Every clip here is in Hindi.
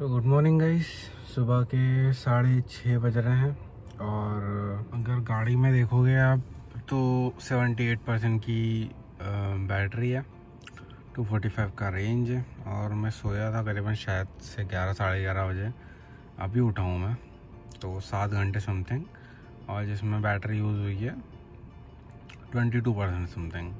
तो गुड मॉर्निंग गाइस। सुबह के 6:30 बज रहे हैं और अगर गाड़ी में देखोगे आप तो 78% की बैटरी है, 245 का रेंज है और मैं सोया था करीबन शायद से 11 साढ़े 11 बजे। अभी उठा हूँ मैं तो 7 घंटे समथिंग, और जिसमें बैटरी यूज़ हुई है 22% समथिंग।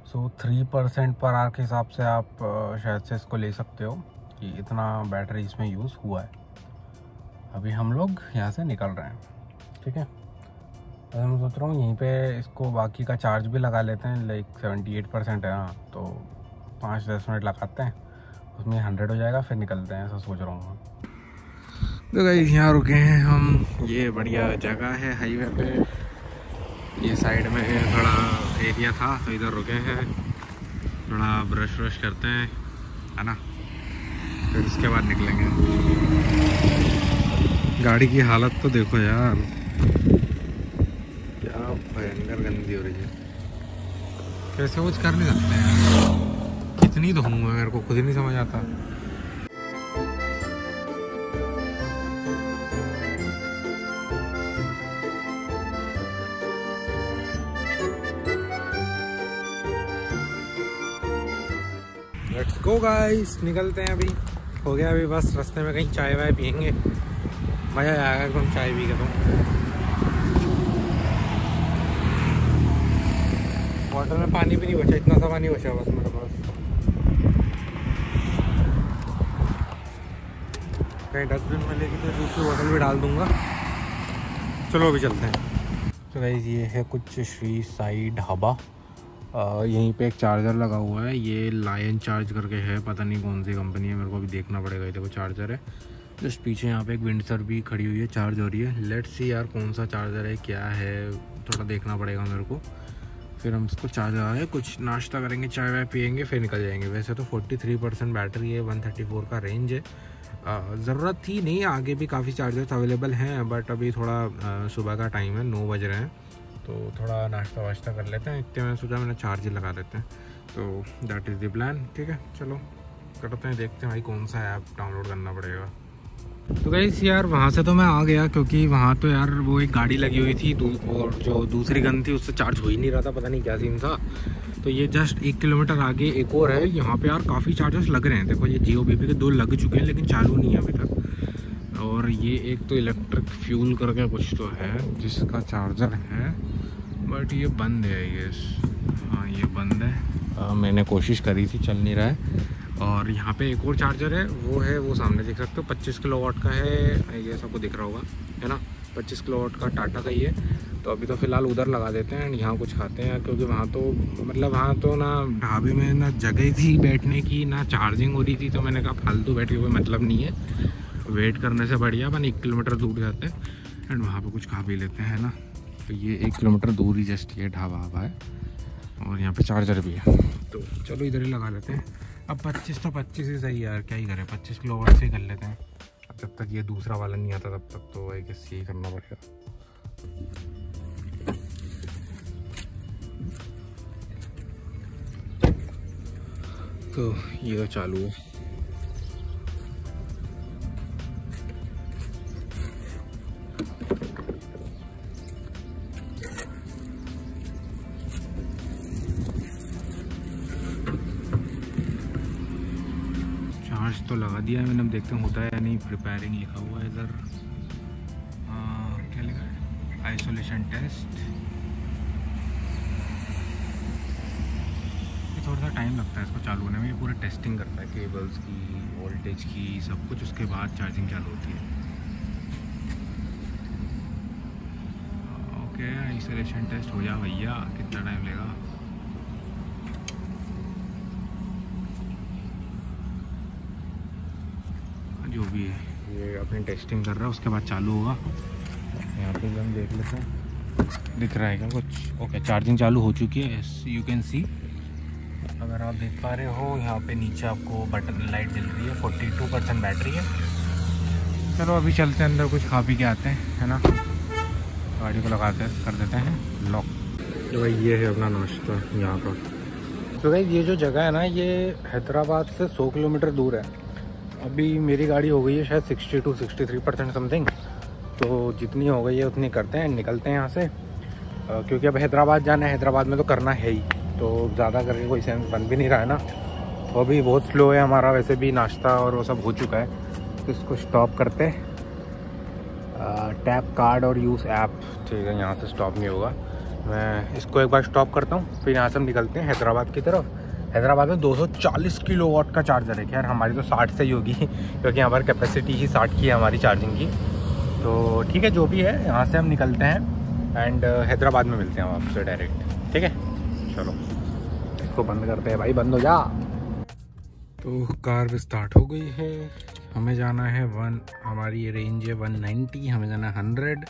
सो 3% पर आवर के हिसाब से आप शायद से इसको ले सकते हो कि इतना बैटरी इसमें यूज़ हुआ है। अभी हम लोग यहाँ से निकल रहे हैं, ठीक है। तो मैं सोच रहा हूँ यहीं पे इसको बाकी का चार्ज भी लगा लेते हैं, लाइक 78% है ना, तो 5-10 मिनट लगाते हैं, उसमें 100 हो जाएगा, फिर निकलते हैं, ऐसा सोच रहा हूँ। तो गाइस यहाँ रुके हैं हम, ये बढ़िया जगह है हाईवे पे, ये साइड में थोड़ा एरिया था तो इधर रुके हैं, थोड़ा ब्रश व्रश करते हैं, है ना, फिर उसके बाद निकलेंगे। गाड़ी की हालत तो देखो यार, क्या भयंकर गंदी हो रही है। कैसे कुछ कर नहीं सकते हैं, कितनी धूम है, मेरे को खुद ही नहीं समझ आता। लेट्स गो गाइस, निकलते हैं। अभी हो गया, अभी बस रास्ते में कहीं चाय वाय पियेंगे, मज़ा आएगा एकदम चाय पी के। तो बॉटल में पानी भी नहीं बचा, इतना सा पानी बचा बस मेरे पास। कहीं डस्टबिन में लेके तो दूसरी बॉटल भी डाल दूंगा। चलो अभी चलते हैं। तो गाइस ये है कुछ श्री साई ढाबा, यहीं पे एक चार्जर लगा हुआ है, ये लायन चार्ज करके है, पता नहीं कौन सी कंपनी है, मेरे को अभी देखना पड़ेगा। ये देखो चार्जर है, जस्ट पीछे यहाँ पे एक विंडसर भी खड़ी हुई है, चार्ज हो रही है। लेट्स सी यार कौन सा चार्जर है, क्या है, थोड़ा देखना पड़ेगा मेरे को, फिर हम इसको चार्ज लगाएंगे, कुछ नाश्ता करेंगे, चाय वाय पियेंगे, फिर निकल जाएंगे। वैसे तो 43% बैटरी है, 134 का रेंज है, ज़रूरत थी नहीं, आगे भी काफ़ी चार्जर्स अवेलेबल हैं, बट अभी थोड़ा सुबह का टाइम है, 9 बज रहे हैं, तो थोड़ा नाश्ता वाश्ता कर लेते हैं। इतने मैंने सोचा मैंने चार्ज ही लगा देते हैं, तो दैट इज़ द प्लान। ठीक है चलो करते हैं, देखते हैं भाई कौन सा ऐप डाउनलोड करना पड़ेगा। तो गाइस यार वहाँ से तो मैं आ गया, क्योंकि वहाँ तो यार वो एक गाड़ी लगी हुई थी और जो दूसरी गन थी उससे चार्ज हो ही नहीं रहा था, पता नहीं क्या सीन था। तो ये जस्ट 1 किलोमीटर आगे एक और है, यहाँ पे यार काफ़ी चार्जर्स लग रहे हैं। देखो ये जियो बीपी के 2 लग चुके हैं, लेकिन चालू नहीं है अभी तक। और ये एक तो इलेक्ट्रिक फ्यूल करके कुछ तो है जिसका चार्जर है, बट ये बंद है ये। हाँ ये बंद है, मैंने कोशिश करी थी, चल नहीं रहा है। और यहाँ पे एक और चार्जर है, वो सामने देख सकते हो, 25 किलोवाट का है, ये सबको दिख रहा होगा, है ना, 25 किलोवाट का टाटा का ही है। तो अभी तो फ़िलहाल उधर लगा देते हैं, यहाँ कुछ खाते हैं, क्योंकि वहाँ तो ना ढाबे में ना जगह थी बैठने की, ना चार्जिंग हो रही थी, तो मैंने कहा फालतू बैठ के कोई मतलब नहीं है, वेट करने से बढ़िया अपन 1 किलोमीटर दूर जाते हैं एंड वहाँ पर कुछ खा पी लेते हैं, ना। तो ये 1 किलोमीटर दूर ही जस्ट ये ढाबा है, और यहाँ पे चार्जर भी है, तो चलो इधर ही लगा लेते हैं। अब 25 तो 25 ही सही यार, क्या ही करें, 25 किलोवाट से ही कर लेते हैं। अब जब तक ये दूसरा वाला नहीं आता तब तक तो आई गेस यही करना पड़ेगा। तो ये तो चालू है, चार्ज तो लगा दिया है मैंने, अब देखते हैं होता है या नहीं। प्रिपेयरिंग लिखा हुआ है इधर, क्या लिखा है, आइसोलेशन टेस्ट। ये थोड़ा सा टाइम लगता है इसको चालू होने में, ये पूरा टेस्टिंग करता है केबल्स की, वोल्टेज की, सब कुछ, उसके बाद चार्जिंग चालू होती है। ओके आइसोलेशन टेस्ट हो जा भैया, कितना टाइम लेगा। जो भी है ये अपनी टेस्टिंग कर रहा है, उसके बाद चालू होगा। यहाँ पे हम देख लेते हैं, दिख रहा है क्या कुछ। ओके चार्जिंग चालू हो चुकी है, यू कैन सी, अगर आप देख पा रहे हो यहाँ पे नीचे आपको बटन लाइट जल रही है, 42% बैटरी है। चलो अभी चलते हैं अंदर, कुछ खा पी के आते हैं, है ना, गाड़ी को लगाते कर देते हैं लॉक। तो भाई ये है अपना नाश्ता यहाँ का। तो भाई ये जो जगह है ना, ये हैदराबाद से 100 किलोमीटर दूर है। अभी मेरी गाड़ी हो गई है शायद 60-63% समथिंग, तो जितनी हो गई है उतनी करते हैं, निकलते हैं यहाँ से क्योंकि अब हैदराबाद जाना है। हैदराबाद में तो करना है ही, तो ज़्यादा करके कोई सेंस बन भी नहीं रहा है ना। तो अभी बहुत स्लो है हमारा, वैसे भी नाश्ता और वो सब हो चुका है, तो इसको स्टॉप करते हैं। टैप कार्ड और यूज़ ऐप, ठीक है, यहाँ से स्टॉप नहीं होगा। मैं इसको एक बार स्टॉप करता हूँ, फिर यहाँ से हम निकलते हैं हैदराबाद की तरफ। हैदराबाद में 240 किलोवाट का चार्जर है। खैर हमारी तो 60 से ही होगी क्योंकि यहाँ पर कैपेसिटी ही 60 की है हमारी चार्जिंग की। तो ठीक है, जो भी है, यहाँ से हम निकलते हैं एंड हैदराबाद में मिलते हैं आपसे डायरेक्ट। ठीक है, चलो इसको बंद करते हैं भाई, बंद हो जा। तो कार भी स्टार्ट हो गई है। हमें जाना है हमारी रेंज है 190, हमें जाना है 100।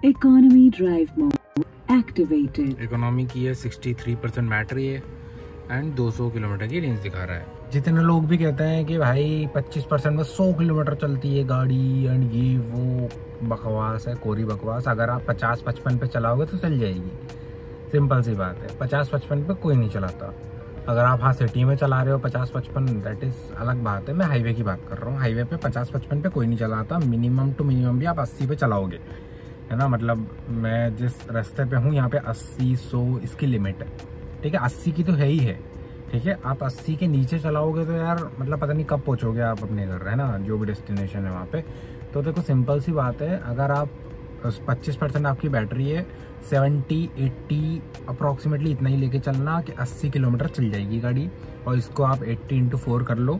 Economy drive mode activated. Economy की है, 63% बैटरी है एंड 200 किलोमीटर की रेंज दिखा रहा है। जितने लोग भी कहते हैं कि भाई 25% में 100 किलोमीटर चलती है गाड़ी एंड ये वो, बकवास है, कोरी बकवास। अगर आप 50-55 पे चलाओगे तो चल जाएगी, सिंपल सी बात है। 50-55 पे कोई नहीं चलाता। अगर आप हाँ सिटी में चला रहे हो 50-55, दैट इज़ अलग बात है। मैं हाईवे की बात कर रहा हूँ। हाईवे पे 50-55 पे कोई नहीं चलाता। मिनिमम टू मिनिमम भी आप 80 पे चलाओगे, है ना। मतलब मैं जिस रास्ते पे हूँ यहाँ पे 80-100 इसकी लिमिट है, ठीक है। 80 की तो है ही है, ठीक है। आप 80 के नीचे चलाओगे तो यार मतलब पता नहीं कब पहुँचोगे आप अपने घर, है ना, जो भी डेस्टिनेशन है वहाँ पे। तो देखो सिंपल सी बात है, अगर आप 25% आपकी बैटरी है, 70-80 अप्रॉक्सीमेटली इतना ही लेके चलना कि 80 किलोमीटर चल जाएगी गाड़ी। और इसको आप 80x4 कर लो,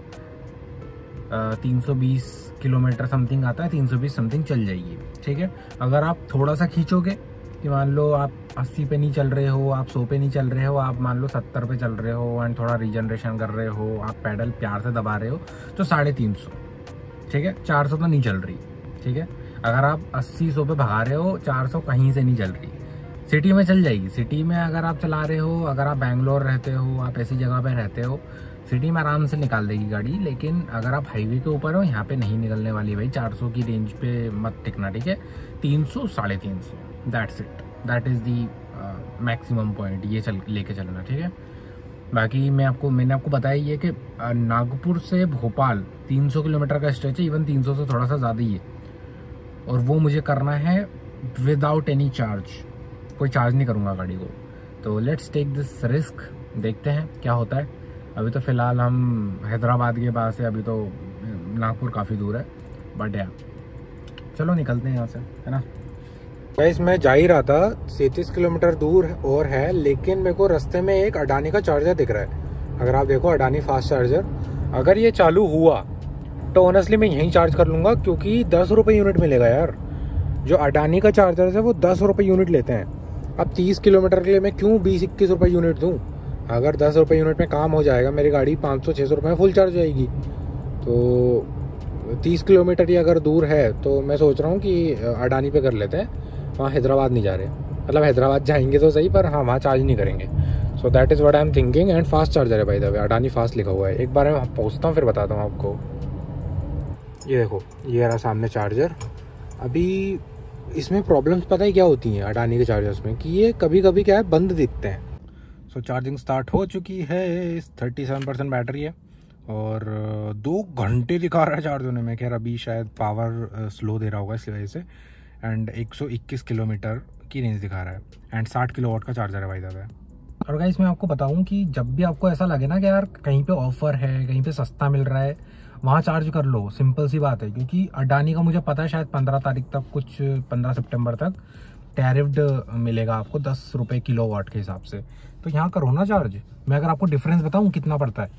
320 किलोमीटर समथिंग आता है, 320 समथिंग चल जाएगी, ठीक है। अगर आप थोड़ा सा खींचोगे कि मान लो आप 80 पे नहीं चल रहे हो, आप 100 पे नहीं चल रहे हो, आप मान लो 70 पे चल रहे हो एंड थोड़ा रीजनरेशन कर रहे हो, आप पैडल प्यार से दबा रहे हो, तो 350, ठीक है। 400 तो नहीं चल रही, ठीक है। अगर आप 80-100 पे भगा रहे हो, 400 कहीं से नहीं चल रही। सिटी में चल जाएगी। सिटी में अगर आप चला रहे हो, अगर आप बैंगलोर रहते हो, आप ऐसी जगह पे रहते हो, सिटी में आराम से निकाल देगी गाड़ी। लेकिन अगर आप हाईवे के ऊपर हो, यहाँ पे नहीं निकलने वाली भाई। 400 की रेंज पे मत टिकना, ठीक है। 300, 350, that's it, that is the maximum point, ये लेके चलना, ठीक है। बाकी मैंने आपको बताया ये कि नागपुर से भोपाल 300 किलोमीटर का स्ट्रेच है, इवन 300 से थोड़ा सा ज़्यादा ही है, और वो मुझे करना है विदाउट एनी चार्ज। कोई चार्ज नहीं करूँगा गाड़ी को। तो लेट्स टेक दिस रिस्क, देखते हैं क्या होता है। अभी तो फ़िलहाल हम हैदराबाद के पास है, अभी तो नागपुर काफ़ी दूर है, बट या चलो निकलते हैं यहाँ से, है ना। गाइस मैं जा ही रहा था, 37 किलोमीटर दूर और है, लेकिन मेरे को रास्ते में एक अडानी का चार्जर दिख रहा है। अगर आप देखो, अडानी फास्ट चार्जर, अगर ये चालू हुआ तो ऑनेस्टली मैं यहीं चार्ज कर लूँगा, क्योंकि 10 रुपये यूनिट मिलेगा यार। जो अडानी का चार्जर है वो 10 रुपये यूनिट लेते हैं। अब 30 किलोमीटर के लिए मैं क्यों 20-21 रुपये यूनिट दूँ। अगर 10 रुपये यूनिट में काम हो जाएगा, मेरी गाड़ी 500-600 रुपये में फुल चार्ज जाएगी। तो 30 किलोमीटर ही अगर दूर है तो मैं सोच रहा हूँ कि अडानी पे कर लेते हैं। वहाँ हैदराबाद नहीं जा रहे, मतलब हैदराबाद जाएंगे तो सही, पर हाँ वहाँ चार्ज नहीं करेंगे। So that is what I am thinking. And fast charger है भाई द वे, अडानी फास्ट लिखा हुआ है। एक बार मैं पहुँचता हूँ फिर बताता हूँ आपको। ये देखो, ये रहा सामने चार्जर। अभी इसमें प्रॉब्लम्स पता है क्या होती हैं अडानी के चार्जर्स में, कि ये कभी कभी क्या है, बंद दिखते हैं। सो चार्जिंग स्टार्ट हो चुकी है, 37% बैटरी है और 2 घंटे दिखा रहा है चार्ज होने में। खैर अभी शायद पावर स्लो दे रहा होगा इस वजह से। एंड 121 किलोमीटर की रेंज दिखा रहा है एंड 60 किलोवाट का चार्जर है भाई साहब। और गाइस मैं आपको बताऊं कि जब भी आपको ऐसा लगे ना कि यार कहीं पे ऑफर है, कहीं पे सस्ता मिल रहा है, वहाँ चार्ज कर लो। सिंपल सी बात है, क्योंकि अडानी का मुझे पता है शायद 15 तारीख तक, कुछ 15 सितंबर तक टैरिफ्ड मिलेगा आपको 10 रुपये किलोवाट के हिसाब से। तो यहाँ करो ना चार्ज। मैं अगर आपको डिफरेंस बताऊँ कितना पड़ता है,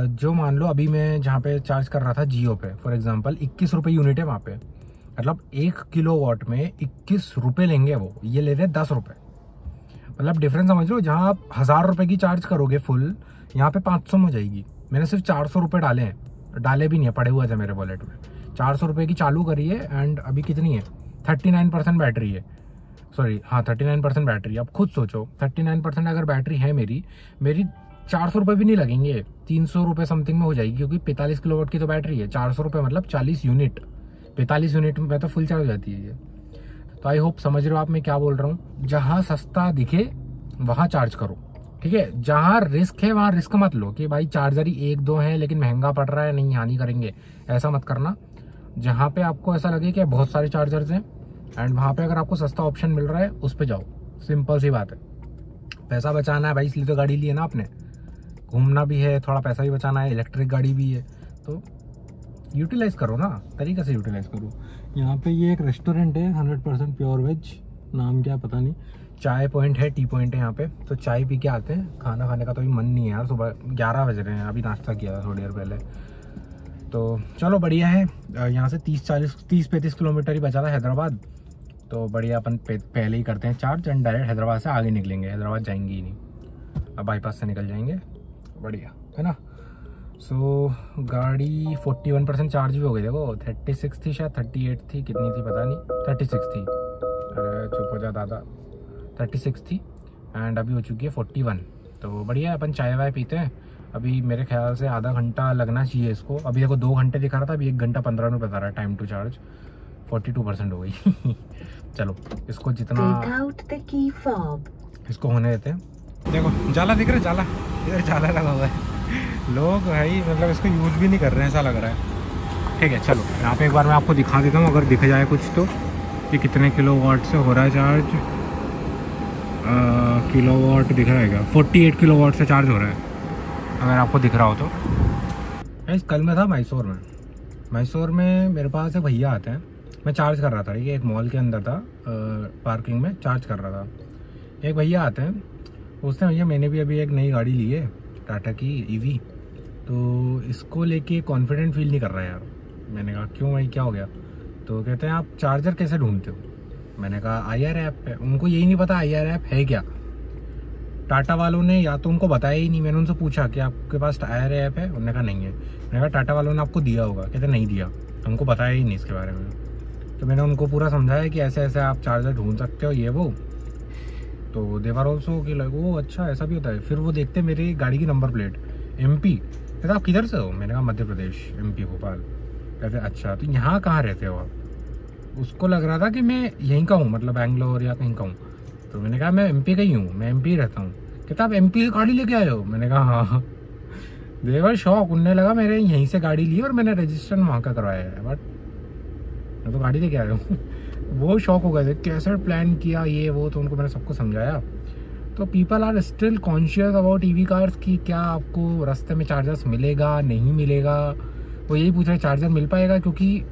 जो मान लो अभी मैं जहाँ पे चार्ज कर रहा था जियो पे फॉर एग्जांपल, 21 रुपये यूनिट है वहाँ पे। मतलब 1 किलोवाट में 21 रुपये लेंगे वो, ये ले रहे 10 रुपये। मतलब डिफरेंस समझ लो, जहाँ आप 1000 रुपये की चार्ज करोगे फुल, यहाँ पे 500 में हो जाएगी। मैंने सिर्फ 400 रुपये डाले हैं, डाले भी नहीं है, पड़े हुए थे मेरे वॉलेट में। 400 रुपये की चालू करी है एंड अभी कितनी है, 39% बैटरी है। सॉरी हाँ 39% बैटरी। अब खुद सोचो 39% अगर बैटरी है मेरी 400 रुपये भी नहीं लगेंगे, 300 रुपये समथिंग में हो जाएगी, क्योंकि 45 किलोवाट की तो बैटरी है। 400 रुपये मतलब 40 यूनिट, 45 यूनिट में तो फुल चार्ज हो जाती है ये। तो आई होप समझ रहे हो आप मैं क्या बोल रहा हूँ। जहाँ सस्ता दिखे वहाँ चार्ज करो, ठीक है, जहाँ रिस्क है वहाँ रिस्क मत लो कि भाई चार्जर ही 1-2 है लेकिन महंगा पड़ रहा है, नहीं हानि करेंगे, ऐसा मत करना। जहाँ पे आपको ऐसा लगे कि बहुत सारे चार्जर्स हैं एंड वहाँ पे अगर आपको सस्ता ऑप्शन मिल रहा है उस पर जाओ, सिंपल सी बात है। पैसा बचाना है भाई, इसलिए तो गाड़ी ली है ना आपने, घूमना भी है, थोड़ा पैसा भी बचाना है, इलेक्ट्रिक गाड़ी भी है, तो यूटिलाइज करो ना, तरीके से यूटिलाइज करो। यहाँ पे ये एक रेस्टोरेंट है 100% प्योर वेज, नाम क्या पता नहीं, चाय पॉइंट है, टी पॉइंट है यहाँ पे, तो चाय पी के आते हैं। खाना खाने का तो अभी मन नहीं है यार, सुबह 11 बज रहे हैं, अभी नाश्ता किया था थोड़ी देर पहले। तो चलो बढ़िया है, यहाँ से 30-35 किलोमीटर ही बचा था हैदराबाद, तो बढ़िया अपन पहले ही करते हैं चार्ज एंड डायरेक्ट हैदराबाद से आगे निकलेंगे, हैदराबाद जाएंगे ही नहीं, अब बाईपास से निकल जाएंगे, बढ़िया है ना। सो गाड़ी 41% चार्ज भी हो गई, देखो 36 थी शायद, 38 थी, कितनी थी पता नहीं, 36 थी, अरे चुप हो जा दादा, 36 थी एंड अभी हो चुकी है 41। तो बढ़िया है, अपन चाय वाय पीते हैं। अभी मेरे ख्याल से आधा घंटा लगना चाहिए इसको, अभी देखो 2 घंटे दिखा रहा था, अभी 1 घंटा 15 मिनट बता रहा है टाइम टू चार्ज, 42% हो गई। चलो इसको जितना इसको होने देते हैं। देखो जाला दिख रहा है, जाला इधर जाला लगा हुआ है, लोग भाई मतलब इसको यूज़ भी नहीं कर रहे हैं ऐसा लग रहा है। ठीक है चलो यहाँ पे एक बार मैं आपको दिखा देता हूँ, अगर दिख जाए कुछ तो, कि कितने किलोवाट से हो रहा है चार्ज। किलोवाट दिख रहा है क्या, 48 किलोवाट से चार्ज हो रहा है, अगर आपको दिख रहा हो तो। कल मैं था मैसूर में मेरे पास एक भैया आते हैं, मैं चार्ज कर रहा था, ठीक है, एक मॉल के अंदर था, पार्किंग में चार्ज कर रहा था। एक भैया आते हैं, पूछते हैं भैया मैंने भी अभी एक नई गाड़ी ली है टाटा की ईवी, तो इसको लेके कॉन्फिडेंट फील नहीं कर रहा है यार। मैंने कहा क्यों भाई क्या हो गया, तो कहते हैं आप चार्जर कैसे ढूंढते हो। मैंने कहा IR ऐप पे, उनको यही नहीं पता IR ऐप है क्या, टाटा वालों ने या तो उनको बताया ही नहीं। मैंने उनसे पूछा कि आपके पास IR ऐप है, उन्होंने कहा नहीं है। मैंने कहा टाटा वालों ने आपको दिया होगा, कहते नहीं दिया, हमको बताया ही नहीं इसके बारे में। तो मैंने उनको पूरा समझाया कि ऐसे ऐसे आप चार्जर ढूंढ सकते हो ये वो, तो देवर ऑल्सो कि लाइक वो अच्छा ऐसा भी होता है। फिर वो देखते मेरी गाड़ी की नंबर प्लेट MP, कहते आप किधर से हो, मैंने कहा मध्य प्रदेश MP भोपाल। कहते अच्छा तो यहाँ कहाँ रहते हो आप। उसको लग रहा था कि मैं यहीं का हूँ, मतलब बैंगलोर या कहीं का हूँ। तो मैंने कहा मैं MP का ही हूँ, मैं MP रहता हूँ। कहता आप MP की गाड़ी लेके आए हो, मैंने कहा हाँ। देवर शौक, उनने लगा मेरे यहीं से गाड़ी ली और मैंने रजिस्ट्रेशन वहाँ का करवाया है, बट मैं तो गाड़ी लेके आया हूँ। वो शौक हो गए थे, कैसे प्लान किया ये वो, तो उनको मैंने सबको समझाया। तो people are still conscious about EV cars की क्या आपको रास्ते में चार्जर्स मिलेगा नहीं मिलेगा। वो यही पूछ रहे चार्जर मिल पाएगा, क्योंकि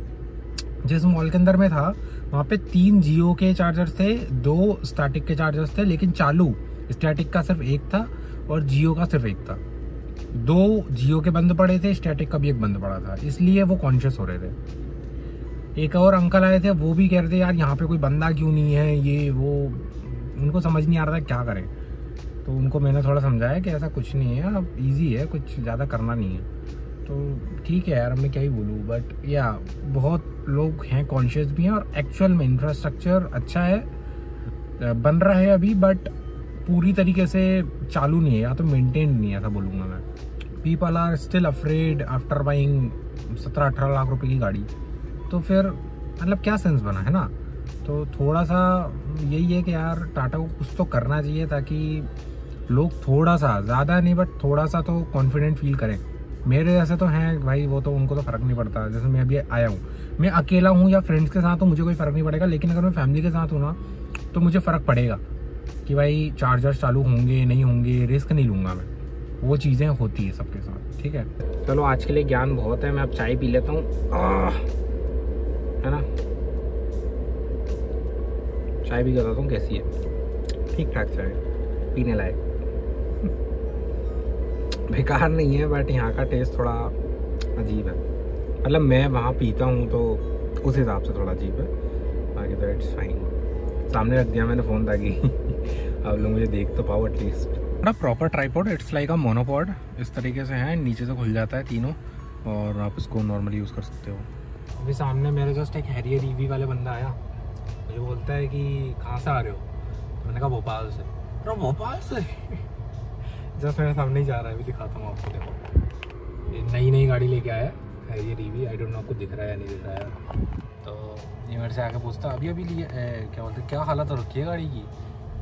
जिस मॉल के अंदर में था वहाँ पे 3 जियो के चार्जर्स थे, 2 स्टैटिक के चार्जर्स थे, लेकिन चालू स्टैटिक का सिर्फ एक था और जियो का सिर्फ एक था। 2 जियो के बंद पड़े थे, स्टैटिक का भी एक बंद पड़ा था, इसलिए वो कॉन्शियस हो रहे थे। एक और अंकल आए थे, वो भी कह रहे थे यार यहाँ पे कोई बंदा क्यों नहीं है ये वो, उनको समझ नहीं आ रहा था क्या करें। तो उनको मैंने थोड़ा समझाया कि ऐसा कुछ नहीं है, अब इजी है, कुछ ज़्यादा करना नहीं है। तो ठीक है यार, अब मैं क्या ही बोलूँ, बट या बहुत लोग हैं कॉन्शियस भी हैं, और एक्चुअल में इंफ्रास्ट्रक्चर अच्छा है, बन रहा है अभी, बट पूरी तरीके से चालू नहीं है या तो मेंटेन नहीं है, ऐसा बोलूँगा मैं। People are still afraid after buying 17-18 lakh रुपए की गाड़ी, तो फिर मतलब क्या सेंस बना है ना। तो थोड़ा सा यही है कि यार टाटा को कुछ तो करना चाहिए, ताकि लोग थोड़ा सा, ज़्यादा नहीं बट थोड़ा सा तो कॉन्फिडेंट फील करें। मेरे जैसे तो हैं भाई, वो तो उनको तो फ़र्क नहीं पड़ता। जैसे मैं अभी आया हूँ, मैं अकेला हूँ या फ्रेंड्स के साथ हूँ, मुझे कोई फ़र्क नहीं पड़ेगा, लेकिन अगर मैं फैमिली के साथ हूँ ना तो मुझे फ़र्क पड़ेगा कि भाई चार्जर चालू होंगे नहीं होंगे, रिस्क नहीं लूँगा मैं। वो चीज़ें होती है सबके साथ, ठीक है। चलो आज के लिए ज्ञान बहुत है, मैं अब चाय पी लेता हूँ, है ना। चाय भी बताता हूँ कैसी है, ठीक ठाक चाय, पीने लायक। बेकार नहीं है, बट यहाँ का टेस्ट थोड़ा अजीब है। मतलब मैं वहाँ पीता हूँ तो उस हिसाब से थोड़ा अजीब है, बाकी तो इट्स फाइन। सामने रख दिया मैंने फ़ोन ताकि आप लोग मुझे देख तो पाओ एटलीस्ट। बड़ा proper tripod, it's like a monopod, इस तरीके से है, नीचे से खुल जाता है तीनों, और आप इसको नॉर्मली यूज़ कर सकते हो। अभी सामने मेरे जस्ट एक हैरियर EV वाले बंदा आया, मुझे बोलता है कि कहाँ से आ रहे हो, तो मैंने कहा भोपाल से। अरे भोपाल से जस्ट मेरे सामने ही जा रहा है, अभी दिखाता हूँ आपको। देखो ये नई गाड़ी लेके आया है ये EV, आई डोंट नो आपको दिख रहा है या नहीं दिख रहा है। तो ये मेरे से आके पूछता अभी लिए क्या बोलते क्या हालत हो रखी है गाड़ी की।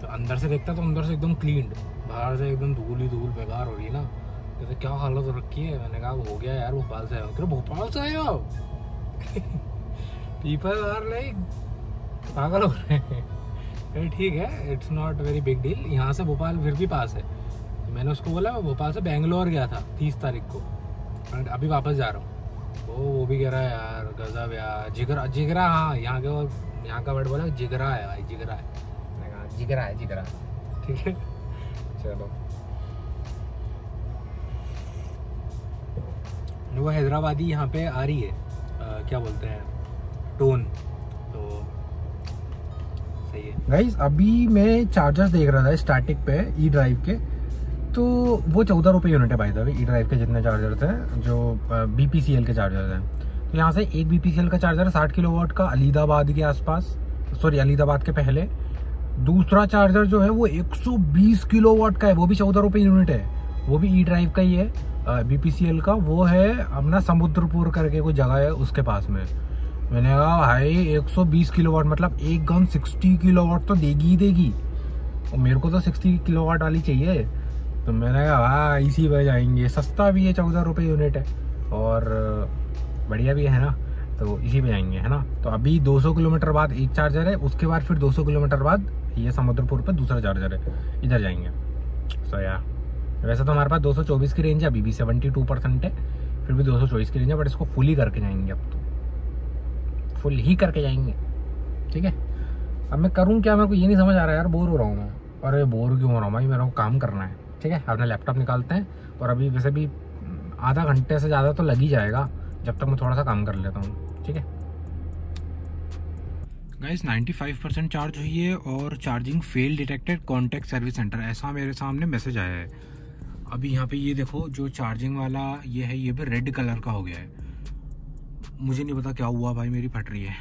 तो अंदर से देखता तो अंदर से एकदम क्लीन, बाहर से एकदम धूल ही धूल बेकार हो रही है ना। तो क्या हालत हो रखी है। मैंने कहा हो गया यार, भोपाल से आया हूँ। भोपाल से आए हो? पीपल आर लाइक पागल हो रहे हैं। ठीक है, it's not very big deal. यहाँ से भोपाल फिर भी पास है। तो मैंने उसको बोला मैं भोपाल से बेंगलोर गया था 30 तारीख को, अभी वापस जा रहा हूँ। वो भी कह रहा है यार गजब यार, जिगरा जिगरा। हाँ, यहाँ का वर्ड बोला, जिगरा है भाई, जिगरा है। मैंने कहा जिगरा है, जिगरा। ठीक है, चलो। वो हैदराबादी यहाँ पे आ रही है, क्या बोलते हैं, टोन, तो सही है। गाइस अभी मैं चार्जर्स देख रहा था स्टैटिक पे ई ड्राइव के, तो वो 14 रुपये यूनिट है भाई साहब ई ड्राइव के जितने चार्जर्स हैं, जो BPCL के चार्जर्स हैं। तो यहाँ से एक BPCL का चार्जर 60 किलोवाट का अलीदाबाद के आसपास, सॉरी अलीदाबाद के पहले। दूसरा चार्जर जो है वो 120 किलोवाट का है, वो भी 14 रुपये यूनिट है, वो भी ई ड्राइव का ही है, BPCL का। वो है अपना समुद्रपुर करके कोई जगह है उसके पास में। मैंने कहा भाई 120 किलोवाट मतलब एक गन 60 किलोवाट तो देगी ही देगी, और मेरे को तो 60 किलोवाट वाली चाहिए। तो मैंने कहा हाँ इसी पे जाएंगे, सस्ता भी है, 14 रुपये यूनिट है और बढ़िया भी है ना, तो इसी पे जाएंगे, है ना। तो अभी 200 किलोमीटर बाद एक चार्जर है, उसके बाद फिर 200 किलोमीटर बाद ये समुद्रपुर पे दूसरा चार्जर है, इधर जाएंगे। सो यार वैसे तो हमारे पास 224 की रेंज है, अभी भी 72% है, फिर भी 224 की रेंज है, बट इसको फुल ही करके जाएंगे, अब तो फुल ही करके जाएंगे। ठीक है, अब मैं करूँ क्या, मेरे को ये नहीं समझ आ रहा है यार, बोर हो रहा हूँ मैं। अरे बोर क्यों हो रहा हूँ भाई, मेरे को काम करना है। ठीक है, अपना लैपटॉप निकालते हैं, और अभी वैसे भी आधा घंटे से ज़्यादा तो लग ही जाएगा, जब तक मैं थोड़ा सा काम कर लेता हूँ। ठीक है गाइस, 95% चार्ज हुई है और charging fail detected contact service centre, ऐसा मेरे सामने मैसेज आया है। अभी यहाँ पे ये देखो, जो चार्जिंग वाला ये है, ये भी रेड कलर का हो गया है। मुझे नहीं पता क्या हुआ भाई, मेरी फट रही है।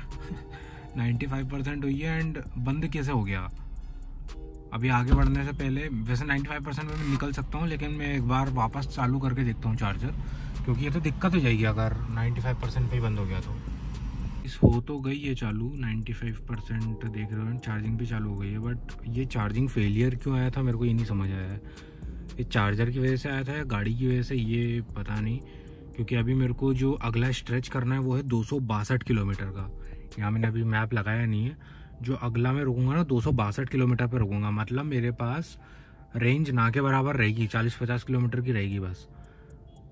95% हुई है एंड बंद कैसे हो गया। अभी आगे बढ़ने से पहले, वैसे 95% में मैं निकल सकता हूँ, लेकिन मैं एक बार वापस चालू करके देखता हूँ चार्जर, क्योंकि ये तो दिक्कत हो जाएगी अगर 95% पे ही बंद हो गया तो। इस हो तो गई है चालू, 95% देख रहे हो, चार्जिंग भी चालू हो गई है, बट ये चार्जिंग फेलियर क्यों आया था मेरे को ये नहीं समझ आया है। ये चार्जर की वजह से आया था या गाड़ी की वजह से, ये पता नहीं। क्योंकि अभी मेरे को जो अगला स्ट्रेच करना है वो है 262 किलोमीटर का। यहाँ मैंने अभी मैप लगाया नहीं है, जो अगला मैं रुकूंगा ना 262 किलोमीटर पर रुकूंगा, मतलब मेरे पास रेंज ना के बराबर रहेगी, 40-50 किलोमीटर की रहेगी बस।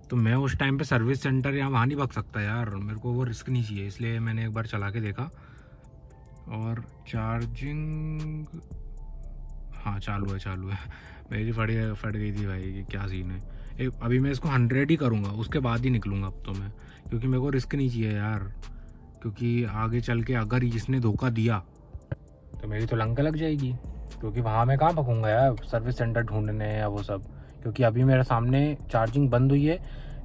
तो मैं उस टाइम पे सर्विस सेंटर या वहाँ नहीं भाग सकता यार, मेरे को वो रिस्क नहीं चाहिए, इसलिए मैंने एक बार चला के देखा। और चार्जिंग हाँ चालू है। मेरी फट गई थी भाई, ये क्या सीन है। अभी मैं इसको 100 ही करूँगा, उसके बाद ही निकलूँगा अब तो मैं, क्योंकि मेरे को रिस्क नहीं चाहिए यार। क्योंकि आगे चल के अगर इसने धोखा दिया तो मेरी तो लंका लग जाएगी, क्योंकि वहाँ मैं कहाँ भगूंगा यार सर्विस सेंटर ढूंढने या वो सब। क्योंकि अभी मेरे सामने चार्जिंग बंद हुई है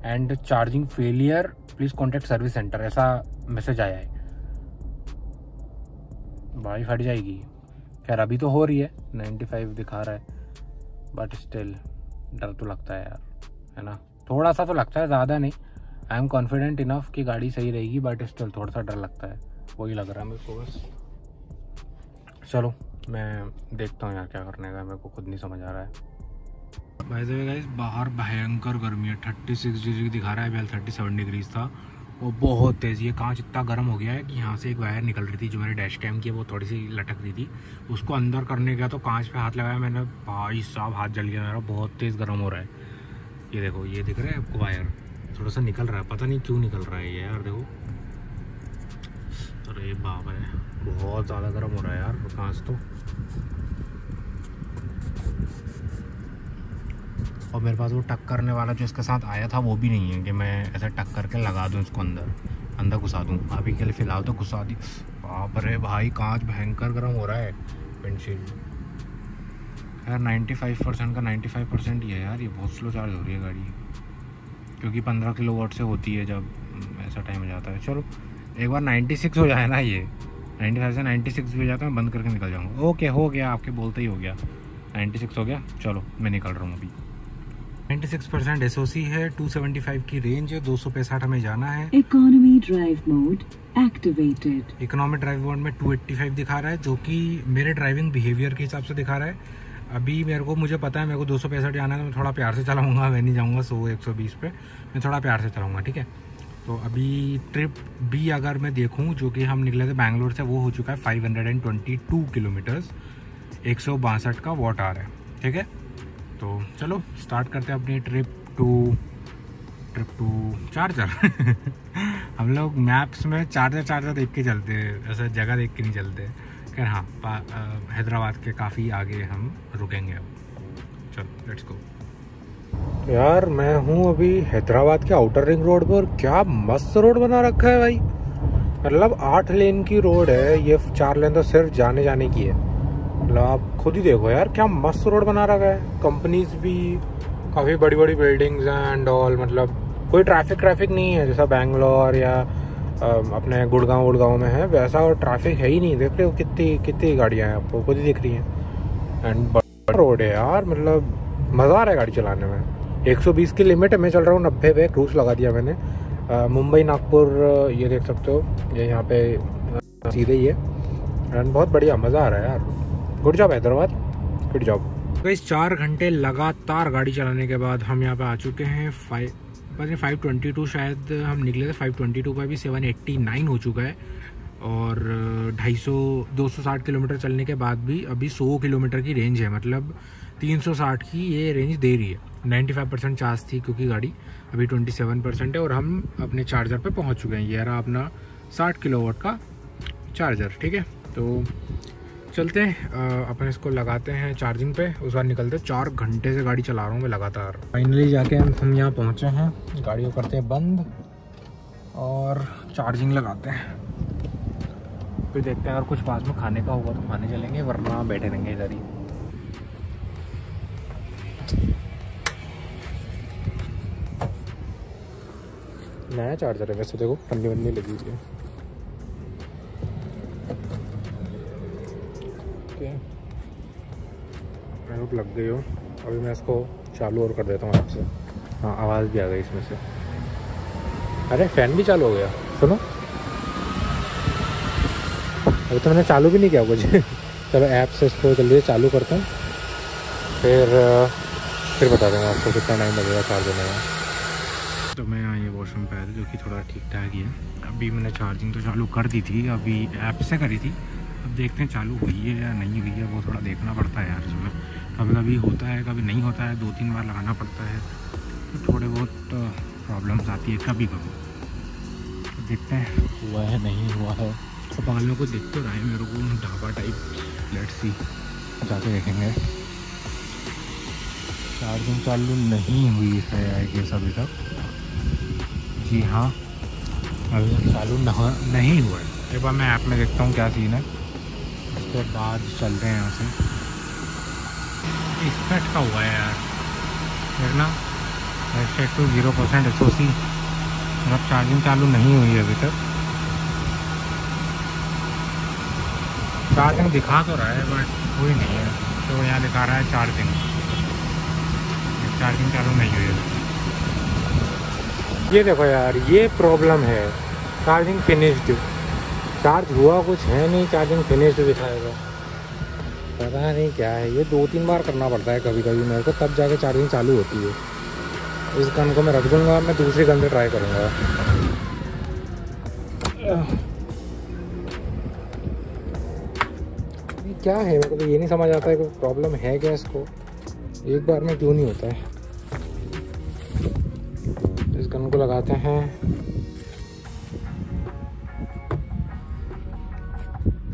and charging failure, please contact service centre, ऐसा मैसेज आया है भाई, फट जाएगी। खैर अभी तो हो रही है, 95 दिखा रहा है, बट स्टिल डर तो लगता है यार, है ना, थोड़ा सा तो लगता है, ज़्यादा नहीं। आई एम कॉन्फिडेंट इनफ कि गाड़ी सही रहेगी, बट स्टिल थोड़ा सा डर लगता है, वही लग रहा है मेरे को बस। चलो मैं देखता हूँ यार क्या करने का, मेरे को खुद नहीं समझ आ रहा है। बाय द वे गाइस, बाहर भयंकर गर्मी है, 36 डिग्री दिखा रहा है, पहले 37 डिग्रीज था, वो बहुत तेज़। ये कांच इतना गर्म हो गया है कि यहाँ से एक वायर निकल रही थी जो मेरे डैश कैम की है, वो थोड़ी सी लटक रही थी, उसको अंदर करने गया तो कांच पे हाथ लगाया मैंने, भाई साहब हाथ जल गया मेरा, बहुत तेज़ गर्म हो रहा है। ये देखो, ये दिख रहा है आपको वायर, थोड़ा सा निकल रहा है, पता नहीं क्यों निकल रहा है ये यार, देखो। अरे बाप रे, बहुत ज़्यादा गर्म हो रहा है यार कांच तो। और मेरे पास वो टक करने वाला जो इसके साथ आया था वो भी नहीं है कि मैं ऐसे टक करके लगा दूं इसको अंदर घुसा दूं। अभी के लिए फ़िलहाल तो घुसा दी। बाप रे भाई, कांच भयंकर गर्म हो रहा है विंडशील्ड यार। 95% का 95% ही है यार, ये बहुत स्लो चार्ज हो रही है गाड़ी, क्योंकि 15 किलोवाट से होती है जब ऐसा टाइम हो जाता है। चलो एक बार 96 हो जाए ना, ये 95 से 96 भी हो जाता है, मैं बंद करके निकल जाऊँगा। ओके हो गया, आपके बोलते ही हो गया, 96 हो गया। चलो मैं निकल रहा हूँ अभी। 96% SOC है, 275 की रेंज है, 265 हमें जाना है। Economy drive mode activated. Economic drive mode में 285 दिखा रहा है, जो कि मेरे ड्राइविंग बिहेवियर के हिसाब से दिखा रहा है। अभी मुझे पता है मेरे को 265 जाना है, तो मैं थोड़ा प्यार से चलाऊंगा, मैं नहीं जाऊंगा 100-120 पे, मैं थोड़ा प्यार से चलाऊंगा, ठीक है। तो अभी ट्रिप भी अगर मैं देखूं, जो कि हम निकले थे बैंगलोर से, वो हो चुका है 522 किलोमीटर्स, 162 का वॉट आवर है, ठीक है। तो चलो स्टार्ट करते हैं अपनी ट्रिप टू चार्जर। हम लोग मैप्स में चार्जर देख के चलते हैं, ऐसा जगह देख के नहीं चलते। खैर हाँ, हैदराबाद के काफ़ी आगे हम रुकेंगे अब। चलो लेट्स गो। यार मैं हूँ अभी हैदराबाद के आउटर रिंग रोड पर। क्या मस्त रोड बना रखा है भाई, मतलब 8 लेन की रोड है, ये 4 लेन तो सिर्फ जाने की है। मतलब आप खुद ही देखो यार, क्या मस्त रोड बना रखा है। कंपनीज भी काफ़ी बड़ी बिल्डिंग्स हैं एंड ऑल, मतलब कोई ट्रैफिक नहीं है जैसा बैंगलोर या अपने गुड़गांव में है वैसा, और ट्रैफिक है ही नहीं। देख रहे हो कितनी गाड़ियाँ हैं, आपको खुद ही दिख रही हैं। एंड बड़ा रोड है यार, मतलब मज़ा आ रहा है गाड़ी चलाने में। 120 की लिमिट है, मैं चल रहा हूँ 90 पे, क्रूज लगा दिया मैंने। मुंबई नागपुर ये देख सकते हो, ये यहाँ पे सीधे ही है। एंड बहुत बढ़िया, मज़ा आ रहा है यार। Good job Hyderabad, good job. तो इस 4 घंटे लगातार गाड़ी चलाने के बाद हम यहाँ पे आ चुके हैं 522 शायद हम निकले थे। 522 पर भी 789 हो चुका है, और 260 किलोमीटर चलने के बाद भी अभी 100 किलोमीटर की रेंज है, मतलब 360 की ये रेंज दे रही है। 95% चार्ज थी क्योंकि गाड़ी अभी 27% है, और हम अपने चार्जर पे पहुंच चुके हैं। ये रहा अपना 60 किलोवाट का चार्जर, ठीक है। तो चलते हैं अपन इसको लगाते हैं चार्जिंग पे, उस बार निकलते। 4 घंटे से गाड़ी चला रहा हूँ मैं लगातार। फाइनली जाके हम यहाँ पहुँचे हैं, गाड़ी को करते हैं बंद और चार्जिंग लगाते हैं। फिर देखते हैं अगर कुछ पास में खाने का होगा तो खाने चलेंगे, वरना बैठे रहेंगे इधर ही। नया चार्जर है वैसे, देखो ठंडी वंडी लगी हुई है। आई होप लग गई हो। अभी मैं इसको चालू और कर देता हूँ आपसे। हाँ, आवाज़ भी आ गई इसमें से। अरे फैन भी चालू हो गया, सुनो। अभी तो मैंने चालू भी नहीं किया कुछ। चलो ऐप से इसको जल्दी चालू करता हूँ, फिर बता दूँगा आपको कितना टाइम लगेगा चार्ज होने में। तो मैं यहाँ ये वॉशरूम पे आया था, जो कि थोड़ा ठीक ठाक ही है। अभी मैंने चार्जिंग तो चालू कर दी थी, अभी ऐप से करी थी। अब देखते हैं चालू हुई है या नहीं हुई है, वो थोड़ा देखना पड़ता है यार। जो कभी कभी होता है, कभी नहीं होता है, 2-3 बार लगाना पड़ता है, तो थोड़े बहुत प्रॉब्लम्स आती है कभी कभी। देखते हैं हुआ है नहीं हुआ है। तो बालों को देख तो रहा है मेरे को ढाबा टाइप। लेट्स सी, जाके देखेंगे। चार्जिंग चालू नहीं हुई है आई गेस अभी तक। जी हाँ, अभी तक चालू नहीं हुआ है। एक बार मैं ऐप में देखता हूँ क्या सीन है, उसके बाद चल रहे हैं यहाँ से। इस मिनट का हुआ है यार, देखना सेट टू 0% SOC, मतलब चार्जिंग चालू नहीं हुई है अभी तक। चार्जिंग दिखा तो रहा है बट हुई नहीं है, तो यहाँ दिखा रहा है चार्जिंग चालू नहीं हुई है। ये देखो यार, ये प्रॉब्लम है। चार्जिंग फिनिश्ड, चार्ज हुआ कुछ है नहीं, चार्जिंग फिनिश्ड दिखाएगा। पता नहीं क्या है, ये 2-3 बार करना पड़ता है कभी कभी मेरे को, तब जाके चार्जिंग चालू होती है। इस गन को मैं रख दूँगा, मैं दूसरी गन से ट्राई करूँगा। ये क्या है, मेरे को तो ये नहीं समझ आता है कि प्रॉब्लम है क्या इसको, एक बार में क्यों नहीं होता है। इस गन को लगाते हैं,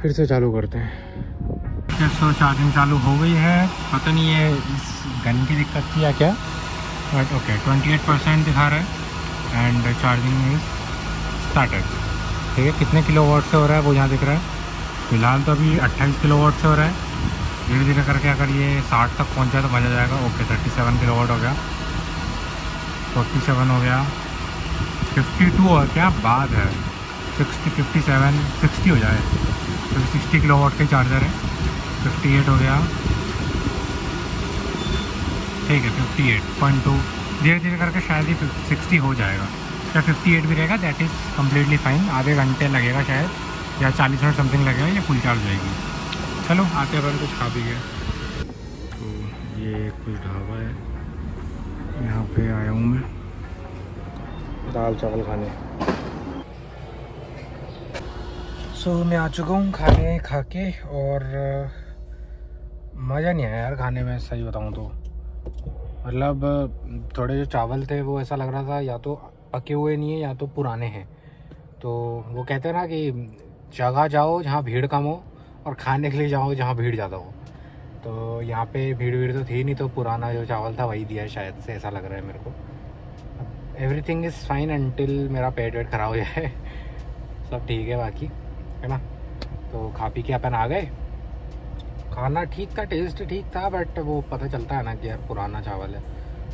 फिर से चालू करते हैं। तो चार्जिंग चालू हो गई है, पता नहीं ये इस गन की दिक्कत थी या क्या, बट ओके 28% दिखा रहा है एंड चार्जिंग इज स्टार्टेड। ठीक है, कितने किलोवाट से हो रहा है वो यहाँ दिख रहा है। फिलहाल तो अभी 28 किलोवाट से हो रहा है। धीरे धीरे करके अगर ये 60 तक पहुँच जाए तो मज़ा जाएगा। ओके 37 किलोवाट हो गया, 47 हो गया, 52 हो, क्या बात है। 60, 57, 60 हो जाए तो 60 किलोवाट के चार्जर है। 58 हो गया, ठीक है 58.2। धीरे धीरे करके शायद ही 60 हो जाएगा। या 58 भी रहेगा दैट इज़ कम्प्लीटली फाइन। आधे घंटे लगेगा शायद या 40 मिनट समथिंग लगेगा, ये फुल चार्ज जाएगी। चलो आते अपन कुछ खा पी गए। तो ये कुछ ढाबा है, यहाँ पे आया हूँ मैं दाल चावल खाने। सो मैं आ चुका हूँ खाने खा के, और मज़ा नहीं आया यार खाने में, सही बताऊँ तो। मतलब थोड़े जो चावल थे वो ऐसा लग रहा था या तो पके हुए नहीं है या तो पुराने हैं। तो वो कहते हैं ना कि जगह जाओ जहाँ भीड़ कम हो और खाने के लिए जाओ जहाँ भीड़ ज़्यादा हो। तो यहाँ पे भीड़ तो थी नहीं, तो पुराना जो चावल था वही दिया शायद से, ऐसा लग रहा है मेरे को। एवरीथिंग इज़ फाइन अनटिल मेरा पेट वेट ख़राब हो जाए। सब ठीक है बाकी, है ना। तो खा पी के अपन आ गए। खाना ठीक था, टेस्ट ठीक था, बट वो पता चलता है ना कि यार पुराना चावल है,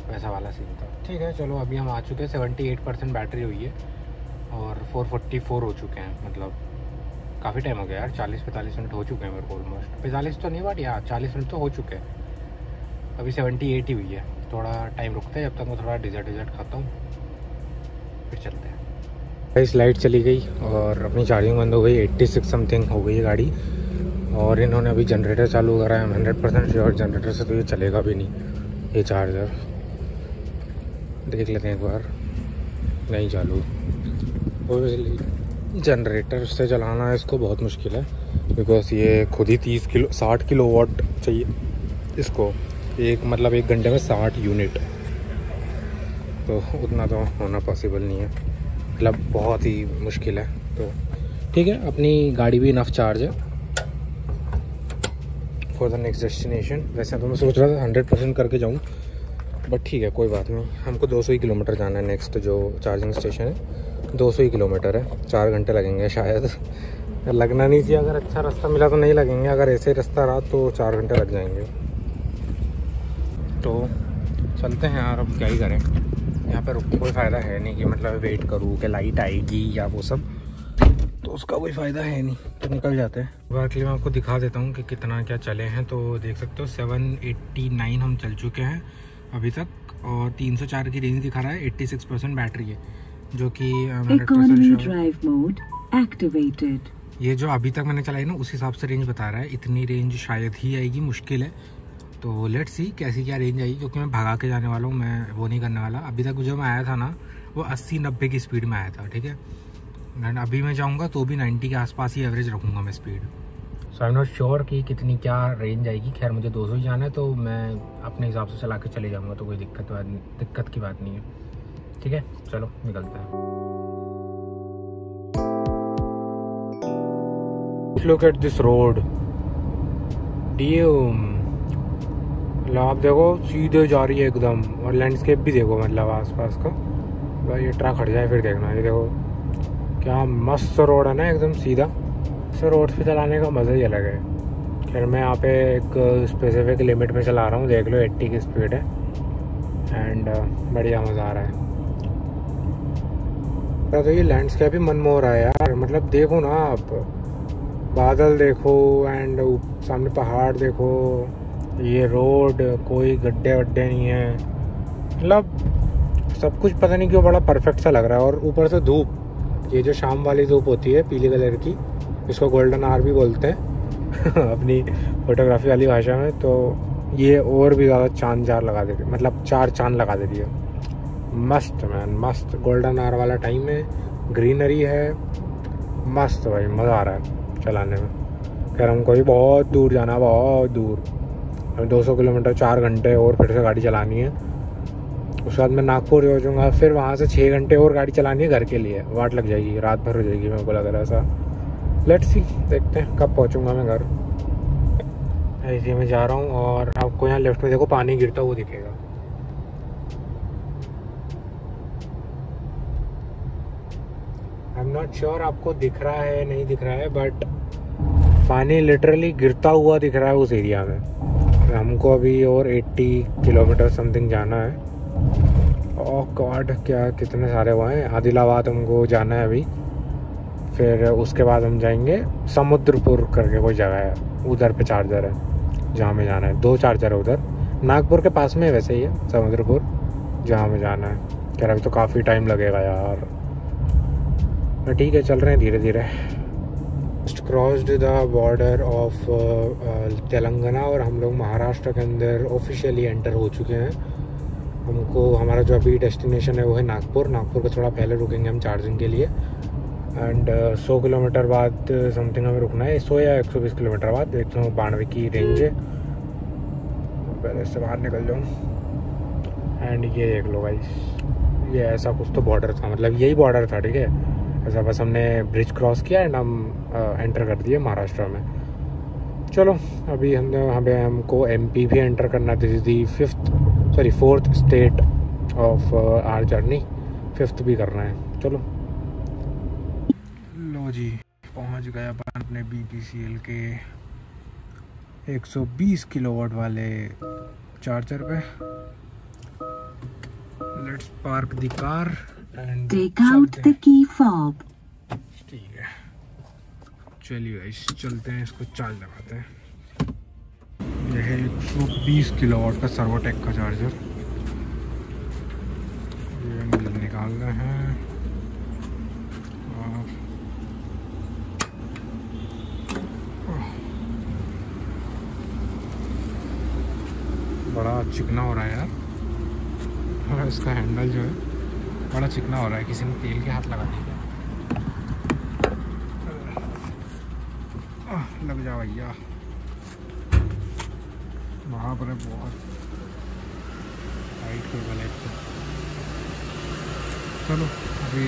वैसा वाला सीन था। ठीक है चलो, अभी हम आ चुके हैं। 78% बैटरी हुई है और 444 हो चुके हैं। मतलब काफ़ी टाइम हो गया यार, 40-45 मिनट हो चुके हैं मेरे को ऑलमोस्ट। 45 तो नहीं बट यार 40 मिनट तो हो चुके हैं। अभी 78 ही हुई है। थोड़ा टाइम रुकते हैं, जब तक मैं थोड़ा डिज़र्ट खाता हूँ फिर चलते हैं। इस लाइट चली गई और अपनी चार्जिंग बंद हो गई। 86 समथिंग हो गई है गाड़ी, और इन्होंने अभी जनरेटर चालू करा है। 100% श्योर जनरेटर से तो ये चलेगा भी नहीं ये चार्जर। देख लेते हैं एक बार। नहीं चालू, ओबियसली जनरेटर से चलाना इसको बहुत मुश्किल है, बिकॉज ये खुद ही 60 किलोवाट चाहिए इसको। मतलब एक घंटे में 60 यूनिट, तो उतना तो होना पॉसिबल नहीं है। मतलब बहुत ही मुश्किल है। तो ठीक है, अपनी गाड़ी भी इनफ चार्ज है फॉर द नेक्स्ट डेस्टिनेशन। वैसे तो मैं सोच रहा था 100% करके जाऊँ, बट ठीक है कोई बात नहीं। हमको 200 ही किलोमीटर जाना है। नेक्स्ट जो चार्जिंग स्टेशन है 200 ही किलोमीटर है। 4 घंटे लगेंगे शायद। लगना नहीं चाहिए, अगर अच्छा रास्ता मिला तो नहीं लगेंगे, अगर ऐसे रास्ता रहा तो 4 घंटे लग जाएंगे। तो चलते हैं यार, अब क्या ही करें। यहाँ पर रुक के कोई फ़ायदा है नहीं कि मतलब वेट करूँ कि लाइट आएगी या वो सब, तो उसका कोई फ़ायदा है नहीं, तो निकल जाते हैं। बाकी मैं आपको दिखा देता हूँ कि कितना क्या चले हैं। तो देख सकते हो 789 हम चल चुके हैं अभी तक, और 304 की रेंज दिखा रहा है। 86% बैटरी है, जो कि 100% ड्राइव मोड एक्टिवेटेड। ये जो अभी तक मैंने चलाई ना उस हिसाब से रेंज बता रहा है। इतनी रेंज शायद ही आएगी, मुश्किल है। तो लेट्स सी कैसी क्या रेंज आएगी, क्योंकि मैं भगा के जाने वाला हूँ, मैं वो नहीं करने वाला। अभी तक जो मैं आया था ना वो 80-90 की स्पीड में आया था, ठीक है। एंड अभी मैं जाऊँगा तो भी 90 के आसपास ही एवरेज रखूँगा मैं speed. So I am not sure कि कितनी क्या रेंज आएगी। खैर मुझे 200 ही जाना है, तो मैं अपने हिसाब से चला के चले जाऊँगा, तो कोई दिक्कत की बात नहीं है। ठीक है चलो निकलते हैं। लुक एट दिस रोड, मतलब आप देखो सीधे जा रही है एकदम, और लैंडस्केप भी देखो मतलब आसपास का। भाई ये ट्रक हट जाए फिर देखना। ये देखो क्या मस्त रोड है ना, एकदम सीधा। इस रोड पे चलाने का मज़ा ही अलग है। खैर मैं यहाँ पे एक स्पेसिफिक लिमिट में चला रहा हूँ, देख लो 80 की स्पीड है। एंड बढ़िया मज़ा आ रहा है। तो ये लैंडस्केप ही मनमोह रहा है यार। मतलब देखो ना आप, बादल देखो एंड सामने पहाड़ देखो, ये रोड, कोई गड्ढे वड्ढे नहीं है। मतलब सब कुछ पता नहीं क्यों बड़ा परफेक्ट सा लग रहा है। और ऊपर से धूप, ये जो शाम वाली धूप होती है पीले कलर की, इसको गोल्डन आवर भी बोलते हैं अपनी फोटोग्राफी वाली भाषा में। तो ये और भी ज़्यादा चांद जार लगा देती है, मतलब 4 चांद लगा देती है। मस्त मैन, मस्त गोल्डन आवर वाला टाइम है, ग्रीनरी है, मस्त भाई मज़ा आ रहा है चलाने में। खैर हमको भी बहुत दूर जाना है, बहुत दूर। हमें 200 किलोमीटर 4 घंटे और फिर से गाड़ी चलानी है। उसके बाद मैं नागपुर पहुँचूँगा, फिर वहाँ से 6 घंटे और गाड़ी चलानी है घर के लिए। वाट लग जाएगी, रात भर हो जाएगी मेरे को लग रहा है ऐसा। लेट्स सी, देखते हैं कब पहुँचूँगा मैं घर। ऐसे मैं जा रहा हूँ, और आपको यहाँ लेफ्ट में देखो पानी गिरता हुआ दिखेगा। आई एम नॉट श्योर आपको दिख रहा है नहीं दिख रहा है, बट पानी लिटरली गिरता हुआ दिख रहा है उस एरिया में। हमको अभी और 80 किलोमीटर समथिंग जाना है। ओह गॉड, क्या कितने सारे हुए हैं। आदिलाबाद हमको जाना है अभी, फिर उसके बाद हम जाएंगे समुद्रपुर करके कोई जगह है, उधर पे चार्जर है जहाँ में जाना है। 2 चार्जर है उधर, नागपुर के पास में वैसे ही है समुद्रपुर, जहाँ में जाना है। कह रहा तो काफ़ी टाइम लगेगा यार। ठीक है, चल रहे हैं धीरे धीरे। Just crossed the border of Telangana और हम लोग महाराष्ट्र के अंदर ऑफिशियली एंटर हो चुके हैं। हमको हमारा जो अभी डेस्टिनेशन है वो है नागपुर। नागपुर को थोड़ा पहले रुकेंगे हम चार्जिंग के लिए। एंड 100 किलोमीटर बाद समथिंग हमें रुकना है, 100 या 120 किलोमीटर बाद। 192 की रेंज है। पहले से बाहर निकल जाऊँ। एंड ये देख लो गाइस, ये ऐसा कुछ तो बॉर्डर था, मतलब यही बॉर्डर था, ठीक है। ऐसा बस हमने ब्रिज क्रॉस किया एंड हम एंटर कर दिए महाराष्ट्र में। चलो अभी हमको एमपी भी एंटर करना। This is the 4th state of our journey. 5th भी करना है। चलो लो जी, पहुंच गया अपन अपने BPCL के 120 किलोवाट वाले चार्जर पे। Let's park the car and Take out the key fob. ठीक है, चलिए गाइस चलते हैं, इसको चार्ज लगाते हैं। यह है 120 किलोवाट का सर्वोटेक का चार्जर। ये हम निकाल रहे हैं। बड़ा चिकना हो रहा है यार, और इसका हैंडल जो है बड़ा चिकना हो रहा है। किसी ने तेल के हाथ लगा दिया। लग जा भैया, वहाँ पर बहुत टाइट हो गया। चलो अभी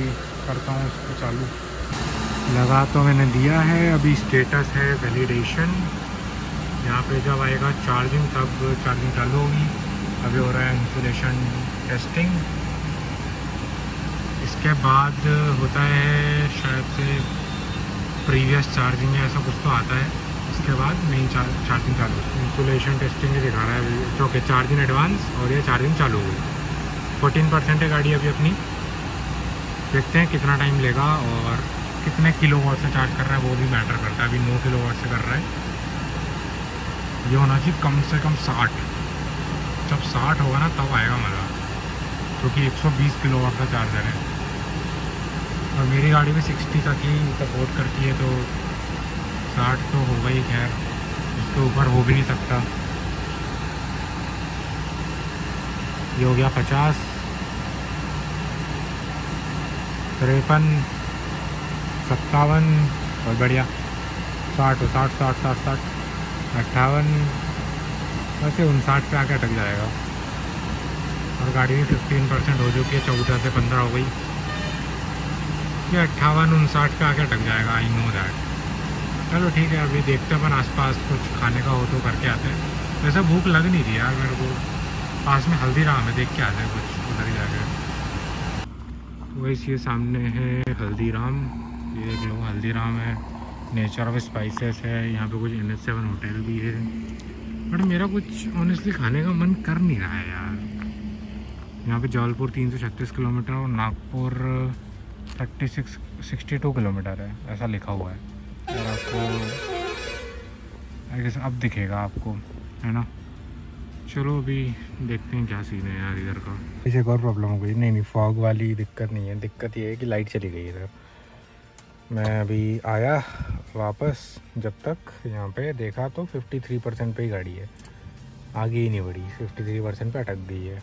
करता हूँ इसको चालू। लगा तो मैंने दिया है, अभी स्टेटस है वैलिडेशन। यहाँ पे जब आएगा चार्जिंग तब चार्जिंग चालू होगी। अभी हो रहा है इंस्टॉलेशन टेस्टिंग। इसके बाद होता है शायद से प्रीवियस चार्जिंग या ऐसा कुछ तो आता है। इसके बाद नई चार्जिंग चालू। इंस्टॉलेशन टेस्टिंग ही दिखा रहा है जो कि चार्जिंग एडवांस, और ये चार्जिंग चालू हुई। 14% है गाड़ी अभी अपनी। देखते हैं कितना टाइम लेगा और कितने किलोवाट से चार्ज कर रहा है वो भी मैटर करता है। अभी 9 किलोवाट से कर रहा है। ये होना चाहिए कम से कम 60। जब 60 होगा ना तब आएगा मज़ा, क्योंकि 120 किलोवाट का चार्जर है और मेरी गाड़ी में 60 तक ही सपोर्ट करती है, तो 60 तो होगा ही। खैर उसके ऊपर हो भी नहीं सकता। ये हो गया 50, 53, 57, बहुत बढ़िया। 60, 58, वैसे 59 पे आके अटक जाएगा। और गाड़ी में 15% हो चुकी है, 14 से 15 हो गई। ये 58, 59 पे आके अटक जाएगा। I know that. चलो ठीक है, अभी देखते हैं अपन आसपास कुछ खाने का हो तो करके आते हैं। वैसे भूख लग नहीं रही यार मेरे को। पास में हल्दीराम है, देख के आते हैं कुछ उधर ही जाके। वैसे ये सामने है हल्दीराम, ये देख लो हल्दीराम है। नेचर ऑफ स्पाइसेस है। यहाँ पे कुछ NH7 होटल भी है, बट मेरा कुछ ऑनेस्टली खाने का मन कर नहीं रहा है यार। यहाँ पे जबलपुर 336 किलोमीटर और नागपुर 62 किलोमीटर है, ऐसा लिखा हुआ है। और आपको आई गेस अब दिखेगा आपको, है ना। चलो अभी देखते हैं क्या सीन है यार इधर का। एक और प्रॉब्लम हो गई। नहीं, फॉग वाली दिक्कत नहीं है। दिक्कत ये है कि लाइट चली गई इधर। मैं अभी आया वापस, जब तक यहाँ पे देखा तो 53% पे ही गाड़ी है, आगे ही नहीं बढ़ी। 53% पे अटक गई है।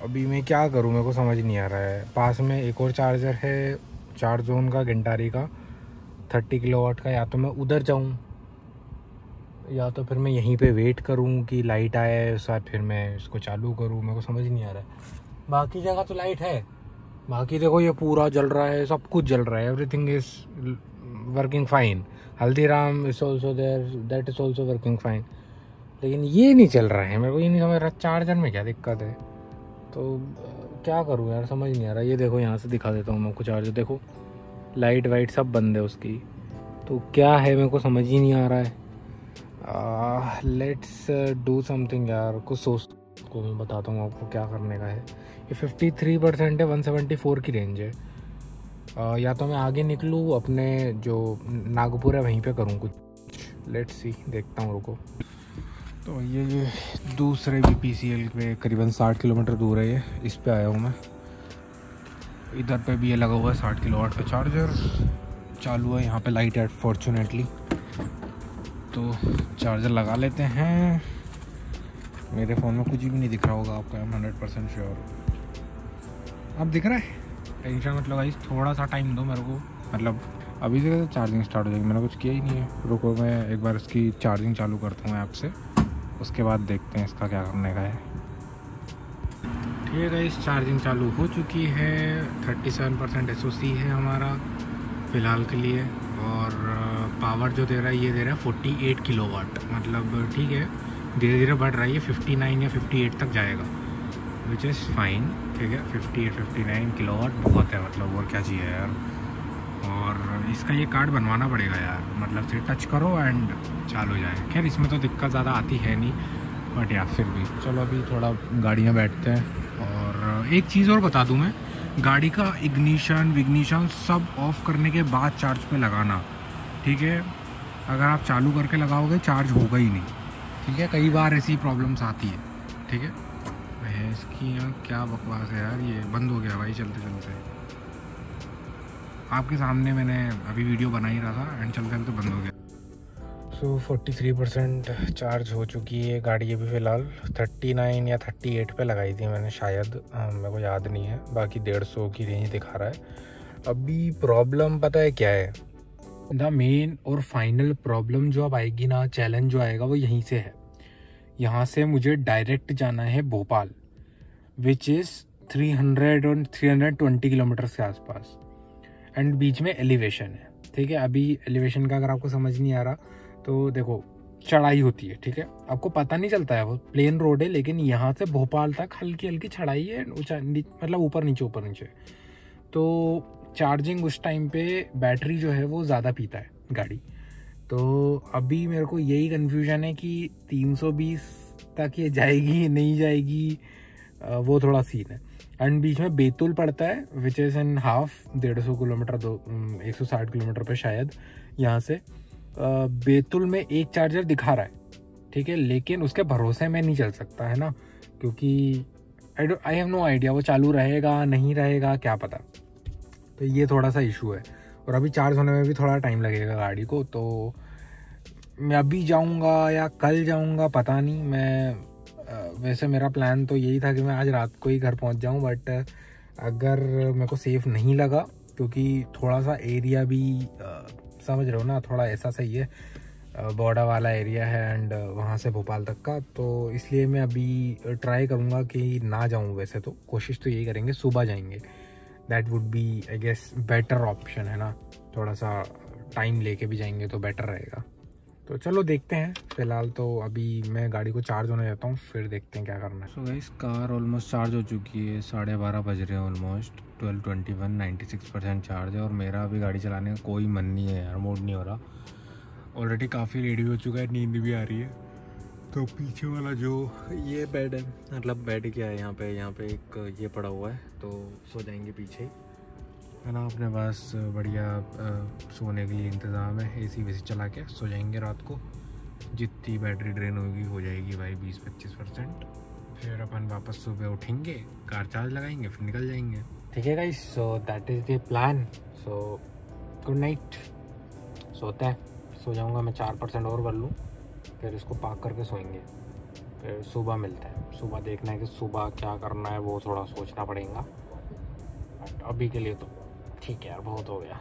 अभी मैं क्या करूँ, मेरे को समझ नहीं आ रहा है। पास में एक और चार्जर है चार्ज जोन का, घंटारी का 30 किलोवाट का। या तो मैं उधर जाऊँ या तो फिर मैं यहीं पे वेट करूँ कि लाइट आए, उसके बाद फिर मैं इसको चालू करूँ। मेरे को समझ नहीं आ रहा है। बाकी जगह तो लाइट है, बाकी देखो ये पूरा जल रहा है, सब कुछ जल रहा है। Everything is working fine. Haldiram is also there, that is also working fine. लेकिन ये नहीं चल रहा है। मेरे को ये नहीं समझ रहा चार्जर में क्या दिक्कत है। तो क्या करूँ यार, समझ नहीं आ रहा। ये देखो यहाँ से दिखा देता हूँ मैं आपको चार्जर। देखो लाइट वाइट सब बंद है उसकी। तो क्या है मेरे को समझ ही नहीं आ रहा है। लेट्स डू समथिंग यार, कुछ सोच को मैं बताता हूँ आपको क्या करने का है। ये 53% है, 174 की रेंज है। या तो मैं आगे निकलूँ अपने जो नागपुर है वहीं पे करूँ कुछ। लेट्स सी, देखता हूँ, रुको। तो ये दूसरे भी PCL पे करीबन 60 किलोमीटर दूर है ये, इस पे आया हूँ मैं। इधर पे भी ये लगा हुआ है 60 किलोवाट का चार्जर चालू है। यहाँ पे लाइट है फॉर्चुनेटली, तो चार्जर लगा लेते हैं। मेरे फ़ोन में कुछ भी नहीं दिख रहा होगा आपको, आई एम 100% श्योर। अब दिख रहा है, टेंशन मत लो गाइस, थोड़ा सा टाइम दो मेरे को। मतलब अभी से चार्जिंग स्टार्ट हो जाएगी, मैंने कुछ किया ही नहीं है। रुको मैं एक बार इसकी चार्जिंग चालू करता हूँ ऐप से, उसके बाद देखते हैं इसका क्या करने का है। ठीक है गाइस, चार्जिंग चालू हो चुकी है। 37% SOC है हमारा फ़िलहाल के लिए, और पावर जो दे रहा है ये दे रहा है 48 किलोवाट। मतलब ठीक है, धीरे धीरे बढ़ रहा है, ये 59 या 58 तक जाएगा, विच इज़ फाइन। ठीक है, 58-59 किलोवाट बहुत है, मतलब और क्या चाहिए यार। और इसका ये कार्ड बनवाना पड़ेगा यार, मतलब से टच करो एंड चालू हो जाए। खैर इसमें तो दिक्कत ज़्यादा आती है नहीं, बट यार फिर भी चलो अभी थोड़ा गाड़ी में बैठते हैं। और एक चीज़ और बता दूं मैं, गाड़ी का विग्निशन सब ऑफ करने के बाद चार्ज पे लगाना। ठीक है, अगर आप चालू करके लगाओगे चार्ज होगा ही नहीं। ठीक है, कई बार ऐसी प्रॉब्लम्स आती है। ठीक है, इसकी यहाँ क्या बकवास है यार, ये बंद हो गया भाई चलते चलते। आपके सामने मैंने अभी वीडियो बना ही रहा था एंड चलते चलते बंद हो गया। सो 43% चार्ज हो चुकी है गाड़ी अभी फ़िलहाल। 39 या 38 पे लगाई थी मैंने शायद, मेरे को याद नहीं है। बाकी 150 की रेंज दिखा रहा है। अभी प्रॉब्लम पता है क्या है, द मेन और फाइनल प्रॉब्लम जो अब आएगी ना, चैलेंज जो आएगा वो यहीं से है। यहाँ से मुझे डायरेक्ट जाना है भोपाल, विच इज़ 300 और 320 किलोमीटर के आसपास, एंड बीच में एलिवेशन है। ठीक है, अभी एलिवेशन का अगर आपको समझ नहीं आ रहा तो देखो, चढ़ाई होती है। ठीक है, आपको पता नहीं चलता है, वो प्लेन रोड है, लेकिन यहाँ से भोपाल तक हल्की हल्की चढ़ाई है, मतलब ऊपर नीचे। तो चार्जिंग उस टाइम पे बैटरी जो है वो ज़्यादा पीता है गाड़ी। तो अभी मेरे को यही कन्फ्यूजन है कि 320 तक ये जाएगी नहीं जाएगी, वो थोड़ा सीन है। एंड बीच में बैतूल पड़ता है, which is in half 150 kilometre 160 kilometre पे शायद यहाँ से। बैतूल में एक चार्जर दिखा रहा है। ठीक है, लेकिन उसके भरोसे में नहीं चल सकता है ना, क्योंकि आई हैव नो आइडिया वो चालू रहेगा नहीं रहेगा, क्या पता। तो ये थोड़ा सा इशू है, और अभी चार्ज होने में भी थोड़ा टाइम लगेगा गाड़ी को। तो मैं अभी जाऊंगा या कल जाऊंगा पता नहीं। मैं वैसे मेरा प्लान तो यही था कि मैं आज रात को ही घर पहुंच जाऊं, बट अगर मेरे को सेफ़ नहीं लगा, क्योंकि थोड़ा सा एरिया भी समझ रहे हो ना, थोड़ा ऐसा सही है, बॉर्डर वाला एरिया है एंड वहाँ से भोपाल तक का। तो इसलिए मैं अभी ट्राई करूँगा कि ना जाऊँ। वैसे तो कोशिश तो यही करेंगे, सुबह जाएंगे। That would be I guess better option है ना, थोड़ा सा टाइम लेके भी जाएंगे तो बेटर रहेगा। तो चलो देखते हैं। फ़िलहाल तो अभी मैं गाड़ी को चार्ज होने देता हूँ, फिर देखते हैं क्या करना है। So guys, car almost charge हो चुकी है, 12:30 बज रहे हैं ऑलमोस्ट। 12:21 96% चार्ज है, और मेरा अभी गाड़ी चलाने का कोई मन नहीं है यार, मूड नहीं हो रहा। ऑलरेडी काफ़ी लेट भी हो चुका है, नींद भी आ रही है। तो पीछे वाला जो ये बेड है, मतलब बेड क्या है, यहाँ पे एक ये पड़ा हुआ है, तो सो जाएंगे पीछे है ना। अपने पास बढ़िया सोने के लिए इंतज़ाम है, AC वेसी चला के सो जाएंगे रात को। जितनी बैटरी ड्रेन होगी हो जाएगी भाई 20-25%। फिर अपन वापस सुबह उठेंगे, कार चार्ज लगाएंगे, फिर निकल जाएंगे। ठीक है guys, so that is the plan. So good night. सोता है, सो जाऊँगा मैं, 4% और कर लूँ, फिर इसको पार्क करके सोएंगे। फिर सुबह मिलते हैं। सुबह देखना है कि सुबह क्या करना है, वो थोड़ा सोचना पड़ेगा। बट अभी के लिए तो ठीक है यार, बहुत हो गया।